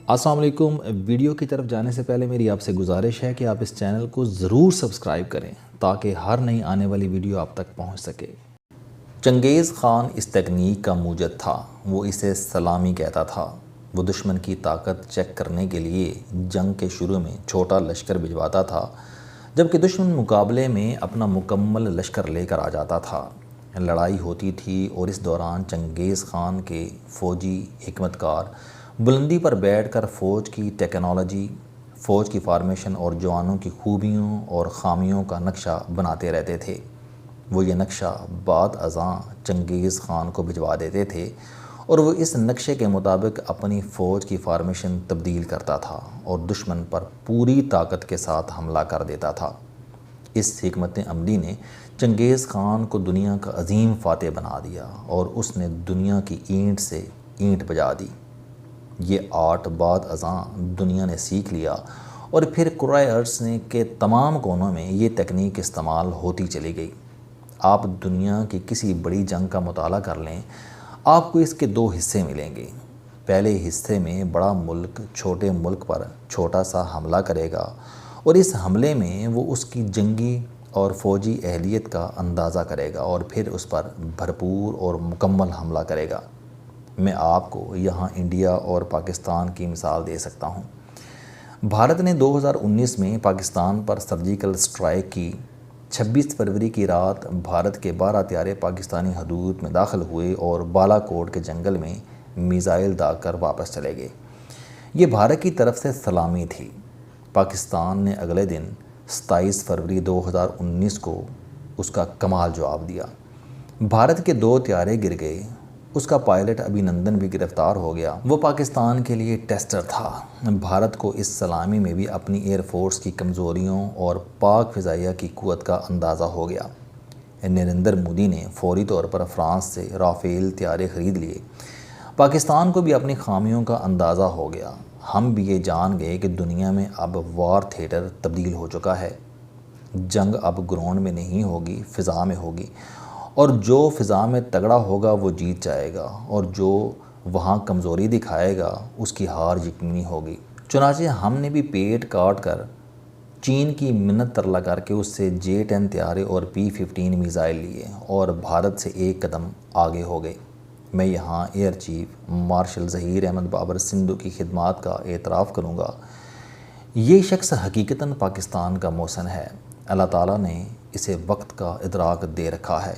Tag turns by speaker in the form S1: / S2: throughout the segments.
S1: السلام علیکم۔ ویڈیو کی طرف جانے سے پہلے میری آپ سے گزارش ہے کہ آپ اس چینل کو ضرور سبسکرائب کریں تاکہ ہر نئی آنے والی ویڈیو آپ تک پہنچ سکے۔ چنگیز خان اس تکنیک کا موجد تھا، وہ اسے سلامی کہتا تھا۔ وہ دشمن کی طاقت چیک کرنے کے لیے جنگ کے شروع میں چھوٹا لشکر بھجواتا تھا، جبکہ دشمن مقابلے میں اپنا مکمل لشکر لے کر آ جاتا تھا۔ لڑائی ہوتی تھی اور اس دوران چنگیز خان کے فوجی حکمت کار بلندی پر بیٹھ کر فوج کی ٹیکنالوجی، فوج کی فارمیشن اور جوانوں کی خوبیوں اور خامیوں کا نقشہ بناتے رہتے تھے۔ وہ یہ نقشہ بعد ازاں چنگیز خان کو بھجوا دیتے تھے اور وہ اس نقشے کے مطابق اپنی فوج کی فارمیشن تبدیل کرتا تھا اور دشمن پر پوری طاقت کے ساتھ حملہ کر دیتا تھا۔ اس حکمت عملی نے چنگیز خان کو دنیا کا عظیم فاتح بنا دیا اور اس نے دنیا کی اینٹ سے اینٹ بجا دی۔ یہ آرٹ بعد ازاں دنیا نے سیکھ لیا اور پھر کرۂ ارض کے تمام کونوں میں یہ تکنیک استعمال ہوتی چلی گئی۔ آپ دنیا کی کسی بڑی جنگ کا مطالعہ کر لیں، آپ کو اس کے دو حصے ملیں گے۔ پہلے حصے میں بڑا ملک چھوٹے ملک پر چھوٹا سا حملہ کرے گا اور اس حملے میں وہ اس کی جنگی اور فوجی اہلیت کا اندازہ کرے گا اور پھر اس پر بھرپور اور مکمل حملہ کرے گا۔ میں آپ کو یہاں انڈیا اور پاکستان کی مثال دے سکتا ہوں۔ بھارت نے 2019 میں پاکستان پر سرجیکل اسٹرائیک کی۔ 26 فروری کی رات بھارت کے 12 طیارے پاکستانی حدود میں داخل ہوئے اور بالا کوٹ کے جنگل میں میزائل داغ کر واپس چلے گئے۔ یہ بھارت کی طرف سے سلامی تھی۔ پاکستان نے اگلے دن 27 فروری 2019 کو اس کا کمال جواب دیا۔ بھارت کے 2 طیارے گر گئے۔ اس کا پائلٹ ابھینندن بھی گرفتار ہو گیا۔ وہ پاکستان کے لیے ٹیسٹر تھا۔ بھارت کو اس سلامی میں بھی اپنی ایئر فورس کی کمزوریوں اور پاک فضائیہ کی قوت کا اندازہ ہو گیا۔ نریندر مودی نے فوری طور پر فرانس سے رافیل طیارے خرید لیے۔ پاکستان کو بھی اپنی خامیوں کا اندازہ ہو گیا۔ ہم بھی یہ جان گئے کہ دنیا میں اب وار تھیٹر تبدیل ہو چکا ہے۔ جنگ اب گراؤنڈ میں نہیں ہوگی، فضا میں ہوگی، اور جو فضا میں تگڑا ہوگا وہ جیت جائے گا اور جو وہاں کمزوری دکھائے گا اس کی ہار یقینی ہوگی۔ چنانچہ ہم نے بھی پیٹ کاٹ کر چین کی منت ترلا کر کے اس سے J-10 طیارے اور P-15 میزائل لیے اور بھارت سے ایک قدم آگے ہو گئے۔ میں یہاں air chief marshal Zaheer Ahmed Babar Sidhu کی خدمات کا اعتراف کروں گا۔ یہ شخص حقیقتاً پاکستان کا محسن ہے۔ اللہ تعالیٰ نے اسے وقت کا ادراک دے رکھا ہے۔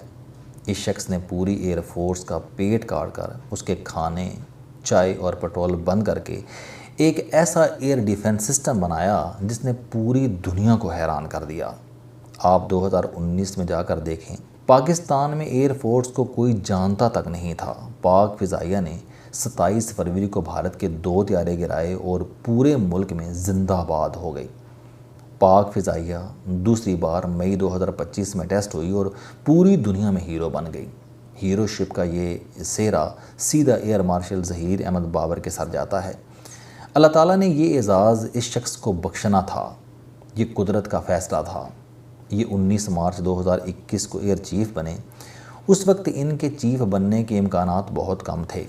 S1: اس شخص نے پوری ایئر فورس کا پیٹ کاٹ کر اس کے کھانے، چائے اور پیٹرول بند کر کے ایک ایسا ایئر ڈیفنس سسٹم بنایا جس نے پوری دنیا کو حیران کر دیا۔ آپ 2019 میں جا کر دیکھیں، پاکستان میں ایئر فورس کو کوئی جانتا تک نہیں تھا۔ پاک فضائیہ نے 27 فروری کو بھارت کے 2 طیارے گرائے اور پورے ملک میں زندہ باد ہو گئی۔ پاک فضائیہ دوسری بار مئی 2025 میں ٹیسٹ ہوئی اور پوری دنیا میں ہیرو بن گئی۔ ہیرو شپ کا یہ سہرا سیدھا ایئر مارشل ظہیر احمد بابر کے سر جاتا ہے۔ اللہ تعالیٰ نے یہ اعزاز اس شخص کو بخشنا تھا، یہ قدرت کا فیصلہ تھا۔ یہ 19 مارچ 2021 کو ایئر چیف بنے۔ اس وقت ان کے چیف بننے کے امکانات بہت کم تھے۔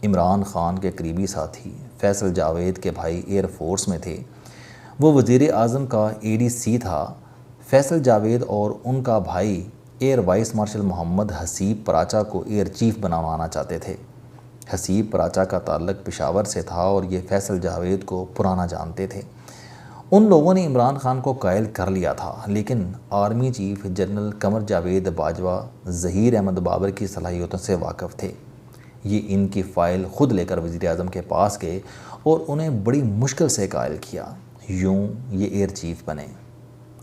S1: عمران خان کے قریبی ساتھی فیصل جاوید کے بھائی ایئر فورس میں تھے۔ وہ وزیر اعظم کا ADC تھا۔ فیصل جاوید اور ان کا بھائی ایئر وائس مارشل محمد حسیب پراچا کو ایئر چیف بنوانا چاہتے تھے۔ حسیب پراچا کا تعلق پشاور سے تھا اور یہ فیصل جاوید کو پرانا جانتے تھے۔ ان لوگوں نے عمران خان کو قائل کر لیا تھا، لیکن army chief general Qamar Javed Bajwa Zaheer Ahmed Babar کی صلاحیتوں سے واقف تھے۔ یہ ان کی فائل خود لے کر وزیر اعظم کے پاس گئے اور انہیں بڑی مشکل سے قائل کیا۔ یوں یہ ایئر چیف بنے۔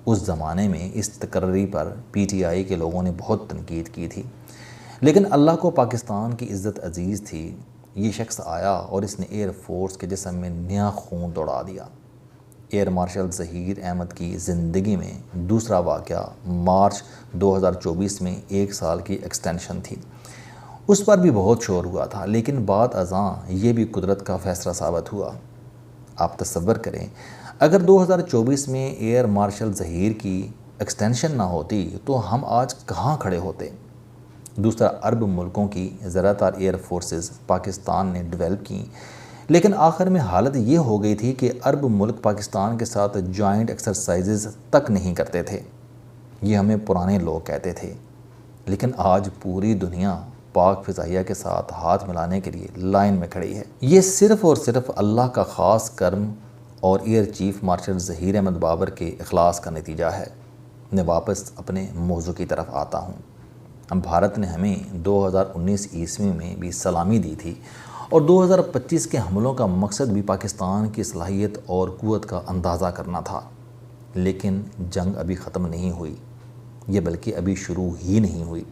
S1: اس زمانے میں اس تقرری پر PTI کے لوگوں نے بہت تنقید کی تھی، لیکن اللہ کو پاکستان کی عزت عزیز تھی۔ یہ شخص آیا اور اس نے ایئر فورس کے جسم میں نیا خون دوڑا دیا۔ ایئر مارشل ظہیر احمد کی زندگی میں دوسرا واقعہ مارچ 2024 میں 1 سال کی ایکسٹینشن تھی۔ اس پر بھی بہت شور ہوا تھا، لیکن بعد ازاں یہ بھی قدرت کا فیصلہ ثابت ہوا۔ آپ تصور کریں، اگر 2024 میں ایئر مارشل ظہیر کی ایکسٹینشن نہ ہوتی تو ہم آج کہاں کھڑے ہوتے؟ دوسرا، عرب ملکوں کی زیادہ تر ایئر فورسز پاکستان نے ڈیولپ کی۔ لیکن آخر میں حالت یہ ہو گئی تھی کہ عرب ملک پاکستان کے ساتھ جوائنٹ ایکسرسائزز تک نہیں کرتے تھے۔ یہ ہمیں پرانے لوگ کہتے تھے، لیکن آج پوری دنیا پاک فضائیہ کے ساتھ ہاتھ ملانے کے لیے لائن میں کھڑی ہے۔ یہ صرف اور صرف اللہ کا خاص کرم اور air chief marshal Zaheer Ahmed Babar کے اخلاص کا نتیجہ ہے۔ میں واپس اپنے موضوع کی طرف آتا ہوں۔ بھارت نے ہمیں 2019 عیسوی میں بھی سلامی دی تھی اور 2025 کے حملوں کا مقصد بھی پاکستان کی صلاحیت اور قوت کا اندازہ کرنا تھا۔ لیکن جنگ ابھی ختم نہیں ہوئی، یہ بلکہ ابھی شروع ہی نہیں ہوئی۔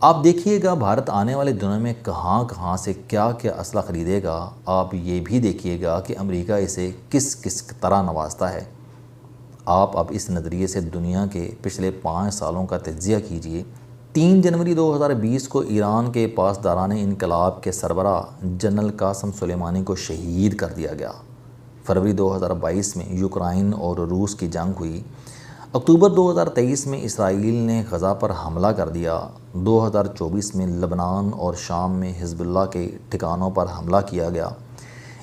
S1: آپ دیکھیے گا بھارت آنے والے دنوں میں کہاں کہاں سے کیا کیا اسلحہ خریدے گا۔ آپ یہ بھی دیکھیے گا کہ امریکہ اسے کس کس طرح نوازتا ہے۔ آپ اب اس نظریے سے دنیا کے پچھلے 5 سالوں کا تجزیہ کیجئے۔ 3 جنوری 2020 کو ایران کے پاسداران انقلاب کے سربراہ جنرل قاسم سلیمانی کو شہید کر دیا گیا۔ فروری 2022 میں یوکرائن اور روس کی جنگ ہوئی۔ اکتوبر 2023 میں اسرائیل نے غزہ پر حملہ کر دیا۔ 2024 میں لبنان اور شام میں حزب اللہ کے ٹھکانوں پر حملہ کیا گیا۔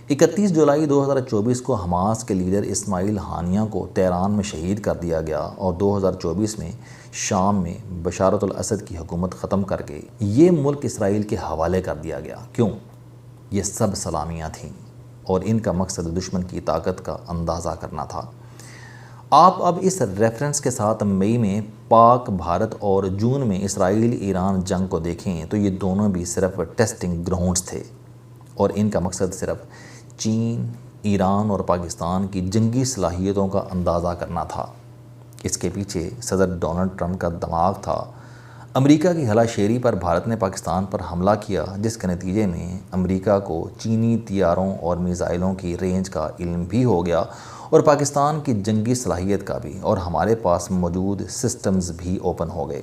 S1: 31 جولائی 2024 کو حماس کے لیڈر اسماعیل ہانیہ کو تہران میں شہید کر دیا گیا اور 2024 میں شام میں بشار الاسد کی حکومت ختم کر کے یہ ملک اسرائیل کے حوالے کر دیا گیا۔ کیوں؟ یہ سب سلامیاں تھیں اور ان کا مقصد دشمن کی طاقت کا اندازہ کرنا تھا۔ آپ اب اس ریفرنس کے ساتھ مئی میں پاک بھارت اور جون میں اسرائیل ایران جنگ کو دیکھیں تو یہ دونوں بھی صرف ٹیسٹنگ گراؤنڈز تھے اور ان کا مقصد صرف چین، ایران اور پاکستان کی جنگی صلاحیتوں کا اندازہ کرنا تھا۔ اس کے پیچھے صدر ڈونلڈ ٹرمپ کا دماغ تھا۔ امریکہ کی ہلا شیری پر بھارت نے پاکستان پر حملہ کیا، جس کے نتیجے میں امریکہ کو چینی طیاروں اور میزائلوں کی رینج کا علم بھی ہو گیا اور پاکستان کی جنگی صلاحیت کا بھی، اور ہمارے پاس موجود سسٹمز بھی اوپن ہو گئے۔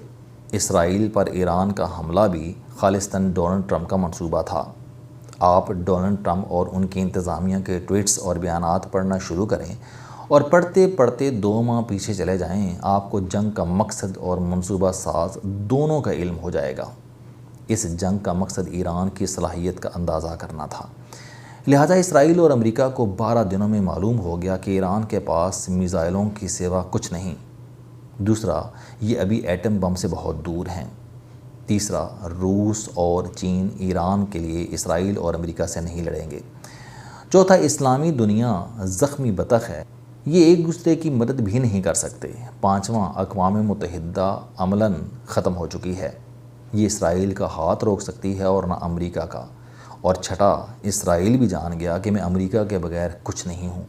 S1: اسرائیل پر ایران کا حملہ بھی خالصتاً ڈونلڈ ٹرمپ کا منصوبہ تھا۔ آپ ڈونلڈ ٹرمپ اور ان کی انتظامیہ کے ٹویٹس اور بیانات پڑھنا شروع کریں اور پڑھتے پڑھتے 2 ماہ پیچھے چلے جائیں، آپ کو جنگ کا مقصد اور منصوبہ ساز دونوں کا علم ہو جائے گا۔ اس جنگ کا مقصد ایران کی صلاحیت کا اندازہ کرنا تھا۔ لہٰذا اسرائیل اور امریکہ کو 12 دنوں میں معلوم ہو گیا کہ ایران کے پاس میزائلوں کی سوا کچھ نہیں۔ دوسرا، یہ ابھی ایٹم بم سے بہت دور ہیں۔ تیسرا، روس اور چین ایران کے لیے اسرائیل اور امریکہ سے نہیں لڑیں گے۔ چوتھا، اسلامی دنیا زخمی بطخ ہے، یہ ایک دوسرے کی مدد بھی نہیں کر سکتے۔ پانچواں، اقوام متحدہ عملاً ختم ہو چکی ہے، یہ اسرائیل کا ہاتھ روک سکتی ہے اور نہ امریکہ کا۔ اور چھٹا، اسرائیل بھی جان گیا کہ میں امریکہ کے بغیر کچھ نہیں ہوں۔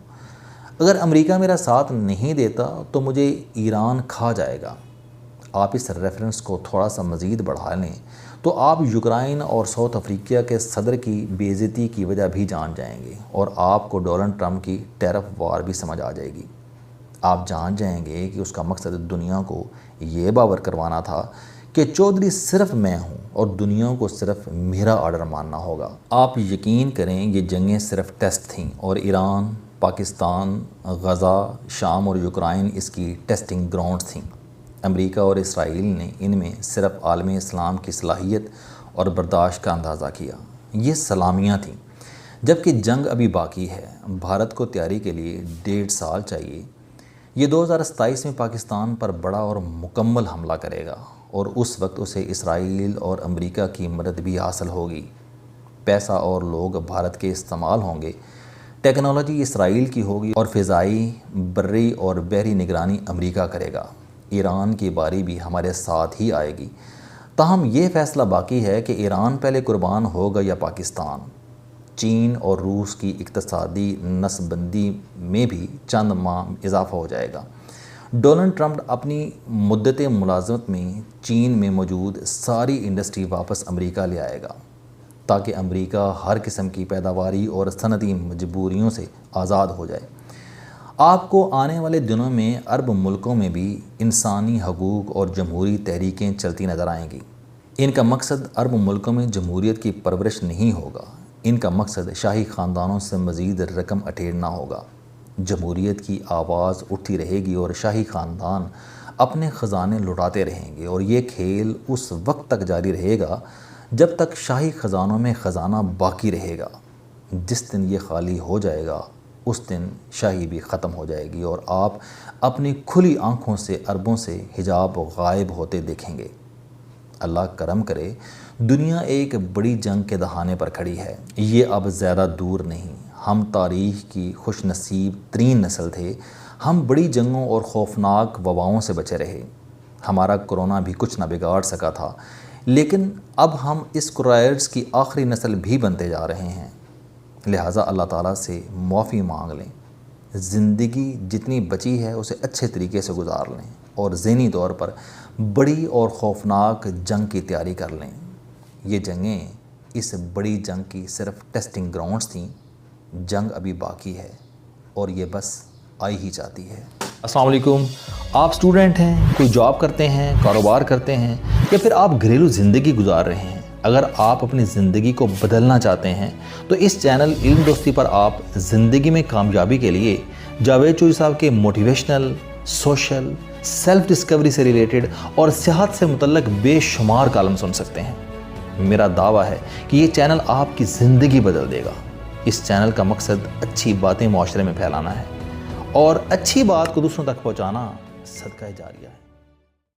S1: اگر امریکہ میرا ساتھ نہیں دیتا تو مجھے ایران کھا جائے گا۔ آپ اس ریفرنس کو تھوڑا سا مزید بڑھا لیں تو آپ یوکرائن اور ساؤتھ افریقہ کے صدر کی بے عزتی کی وجہ بھی جان جائیں گے اور آپ کو ڈونلڈ ٹرمپ کی ٹیرف وار بھی سمجھ آ جائے گی۔ آپ جان جائیں گے کہ اس کا مقصد دنیا کو یہ باور کروانا تھا کہ چودھری صرف میں ہوں اور دنیا کو صرف میرا آرڈر ماننا ہوگا۔ آپ یقین کریں یہ جنگیں صرف ٹیسٹ تھیں اور ایران، پاکستان، غزہ، شام اور یوکرائن اس کی ٹیسٹنگ گراؤنڈز تھیں۔ امریکہ اور اسرائیل نے ان میں صرف عالم اسلام کی صلاحیت اور برداشت کا اندازہ کیا۔ یہ سلامیاں تھیں، جبکہ جنگ ابھی باقی ہے۔ بھارت کو تیاری کے لیے 1.5 سال چاہیے۔ یہ 2027 میں پاکستان پر بڑا اور مکمل حملہ کرے گا اور اس وقت اسے اسرائیل اور امریکہ کی مدد بھی حاصل ہوگی۔ پیسہ اور لوگ بھارت کے استعمال ہوں گے، ٹیکنالوجی اسرائیل کی ہوگی اور فضائی، بری اور بحری نگرانی امریکہ کرے گا۔ ایران کی باری بھی ہمارے ساتھ ہی آئے گی۔ تاہم یہ فیصلہ باقی ہے کہ ایران پہلے قربان ہوگا یا پاکستان۔ چین اور روس کی اقتصادی نسبندی بندی میں بھی چند ماہ اضافہ ہو جائے گا۔ ڈونلڈ ٹرمپ اپنی مدت ملازمت میں چین میں موجود ساری انڈسٹری واپس امریکہ لے آئے گا تاکہ امریکہ ہر قسم کی پیداواری اور صنعتی مجبوریوں سے آزاد ہو جائے۔ آپ کو آنے والے دنوں میں عرب ملکوں میں بھی انسانی حقوق اور جمہوری تحریکیں چلتی نظر آئیں گی۔ ان کا مقصد عرب ملکوں میں جمہوریت کی پرورش نہیں ہوگا، ان کا مقصد شاہی خاندانوں سے مزید رقم اٹھیڑنا ہوگا۔ جمہوریت کی آواز اٹھتی رہے گی اور شاہی خاندان اپنے خزانے لٹاتے رہیں گے، اور یہ کھیل اس وقت تک جاری رہے گا جب تک شاہی خزانوں میں خزانہ باقی رہے گا۔ جس دن یہ خالی ہو جائے گا اس دن شاہی بھی ختم ہو جائے گی اور آپ اپنی کھلی آنکھوں سے اربوں سے حجاب غائب ہوتے دیکھیں گے۔ اللہ کرم کرے، دنیا ایک بڑی جنگ کے دہانے پر کھڑی ہے۔ یہ اب زیادہ دور نہیں۔ ہم تاریخ کی خوش نصیب ترین نسل تھے۔ ہم بڑی جنگوں اور خوفناک وباؤں سے بچے رہے۔ ہمارا کرونا بھی کچھ نہ بگاڑ سکا تھا، لیکن اب ہم اس کرائرس کی آخری نسل بھی بنتے جا رہے ہیں۔ لہٰذا اللہ تعالیٰ سے معافی مانگ لیں، زندگی جتنی بچی ہے اسے اچھے طریقے سے گزار لیں اور ذہنی طور پر بڑی اور خوفناک جنگ کی تیاری کر لیں۔ یہ جنگیں اس بڑی جنگ کی صرف ٹیسٹنگ گراؤنڈز تھیں۔ جنگ ابھی باقی ہے اور یہ بس آئی ہی جاتی ہے۔ السلام علیکم، آپ سٹوڈنٹ ہیں، کوئی جاب کرتے ہیں، کاروبار کرتے ہیں یا پھر آپ گھریلو زندگی گزار رہے ہیں۔ اگر آپ اپنی زندگی کو بدلنا چاہتے ہیں تو اس چینل علم دوستی پر آپ زندگی میں کامیابی کے لیے جاوید چوہری صاحب کے موٹیویشنل، سوشل، سیلف ڈسکوری سے ریلیٹڈ اور صحت سے متعلق بے شمار کالم سن سکتے ہیں۔ میرا دعویٰ ہے کہ یہ چینل آپ کی زندگی بدل دے گا۔ اس چینل کا مقصد اچھی باتیں معاشرے میں پھیلانا ہے اور اچھی بات کو دوسروں تک پہنچانا صدقہ جاریہ ہے۔